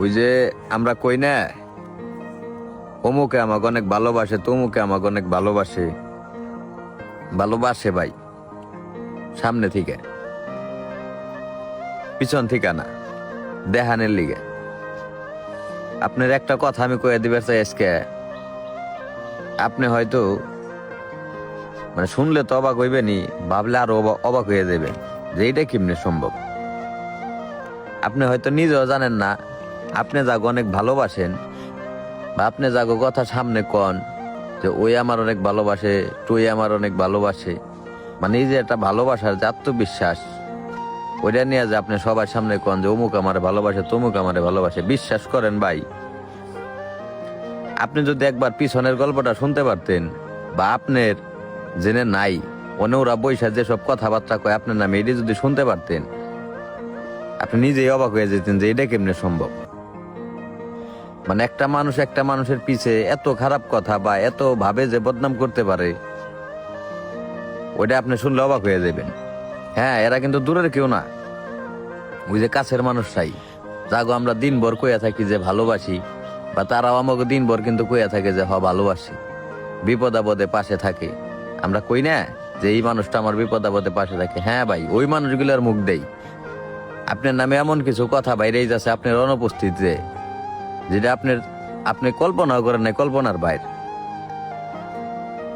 ওই যে আমরা কই না, অমুকে আমাকে অনেক ভালোবাসে, তমুকে আমাকে অনেক ভালোবাসে। ভালোবাসে ভাই, সামনে থেকে, পিছন থেকে না, দেহানের লিগে। আপনার একটা কথা আমি কয়ে দিবার চাই আজকে, আপনি হয়তো মানে শুনলে তো অবাক হইবেনি, ভাবলে আরো অবাক হয়ে যাবেন যে এইটা কেমনে সম্ভব। আপনি হয়তো নিজেও জানেন না, আপনি যাকে অনেক ভালোবাসেন বা আপনি যাকে কথা সামনে কন যে ওই আমার অনেক ভালোবাসে, তুই আমার অনেক ভালোবাসে, মানে এই যে একটা ভালোবাসার যে আত্মবিশ্বাস, ওইটা নিয়ে যে আপনি সবার সামনে কন যে অমুক আমার ভালোবাসে, তমুক আমার ভালোবাসে, বিশ্বাস করেন ভাই, আপনি যদি একবার পিছনের গল্পটা শুনতে পারতেন বা আপনার জেনে নাই ওরা বৈশা যেসব কথাবার্তা কয় আপনার নামে, এটি যদি শুনতে পারতেন, আপনি নিজেই অবাক হয়ে যেতেন যে এটা কেমনে সম্ভব। মানে একটা মানুষ একটা মানুষের পিছে এত খারাপ কথা বা এত ভাবে যে বদনাম করতে পারে, ওইটা আপনি শুনলে অবাক হয়ে যাবেন। হ্যাঁ, এরা কিন্তু দূরের কেউ না, ওই যে কাছের মানুষটাই, যাগো আমরা দিনভর কইয়া থাকি যে ভালোবাসি, বা তারাও আমাকে দিনভর কিন্তু কইয়া থাকে যে ভালোবাসি, বিপদ আপদে পাশে থাকে। আমরা কই না যে এই মানুষটা আমার বিপদ আপদে পাশে থাকে। হ্যাঁ ভাই, ওই মানুষগুলোর মুখ দেই আপনার নামে এমন কিছু কথা বাইরেই যাচ্ছে আপনার অনুপস্থিতিতে, যেটা আপনি কল্পনাও করেন নাই, কল্পনার বাইরে।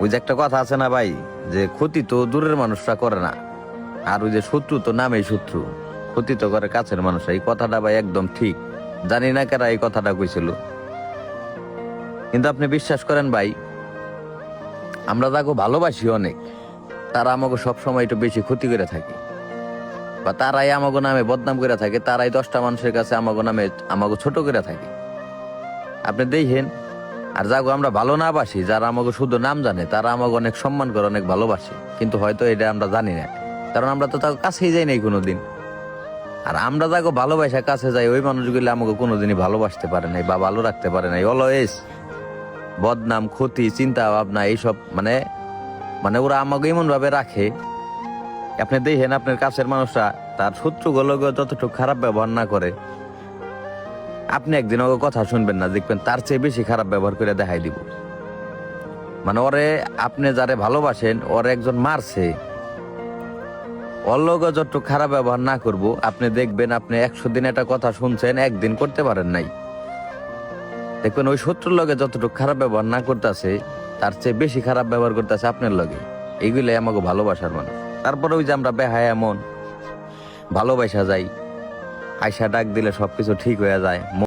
ওই যে একটা কথা আছে না ভাই, যে ক্ষতি তো দূরের মানুষরা করে না, আর ওই যে শত্রু তো নামেই শত্রু, ক্ষতি তো করে কাছের মানুষ। এই কথাটা ভাই একদম ঠিক, জানি না কারা এই কথাটা কইছিল, কিন্তু আপনি বিশ্বাস করেন ভাই, আমরা যাকে ভালোবাসি অনেক, তারা আমাকে সবসময় একটু বেশি ক্ষতি করে থাকে, বা তারাই আমাকে নামে বদনাম করে থাকে, তারাই 10টা মানুষের কাছে আমাকে নামে আমাকে ছোট করে থাকে। আপনি দেখেন, আর যাগো আমরা ভালো না বাসি, যারা আমাকে শুধু নাম জানে, তারা আমাকে অনেক সম্মান করে, অনেক ভালোবাসে, কিন্তু হয়তো এটা আমরা জানি না, কারণ আমরা তো তার কাছেই যাই নাই কোনোদিন। আর আমরা যাগো ভালোবাসা কাছে যাই, ওই মানুষগুলো আমাকে কোনোদিনই ভালোবাসতে পারে নাই বা ভালো রাখতে পারে নাই। অলওয়েজ বদনাম, ক্ষতি, চিন্তা ভাবনা এইসব, মানে মানে ওরা আমাকে এমন ভাবে রাখে। আপনি দেখেন আপনার কাছের মানুষরা তার শত্রুগুলোকে যতটুকু খারাপ ব্যবহার না করে, আপনি একদিন ওকে কথা শুনবেন না, দেখবেন তার চেয়ে বেশি খারাপ ব্যবহার করে দেখাই দিব। মানে ওরে, আপনি যারে ভালোবাসেন ওরে একজন মারছে, ওর লগে যতটুকু খারাপ ব্যবহার না করব, আপনি দেখবেন আপনি 100 দিন একটা কথা শুনছেন, একদিন করতে পারেন নাই, দেখবেন ওই শত্রুর লগে যতটুকু খারাপ ব্যবহার না করতেছে, তার চেয়ে বেশি খারাপ ব্যবহার করতেছে আপনার লগে। এইগুলাই আমাকে ভালোবাসার মানুষ। তারপরে ওই যে আমরা বেহায়া মন, ভালোবাসা যাই, আয়সা ডাক দিলে সবকিছু ঠিক হয়ে যায়।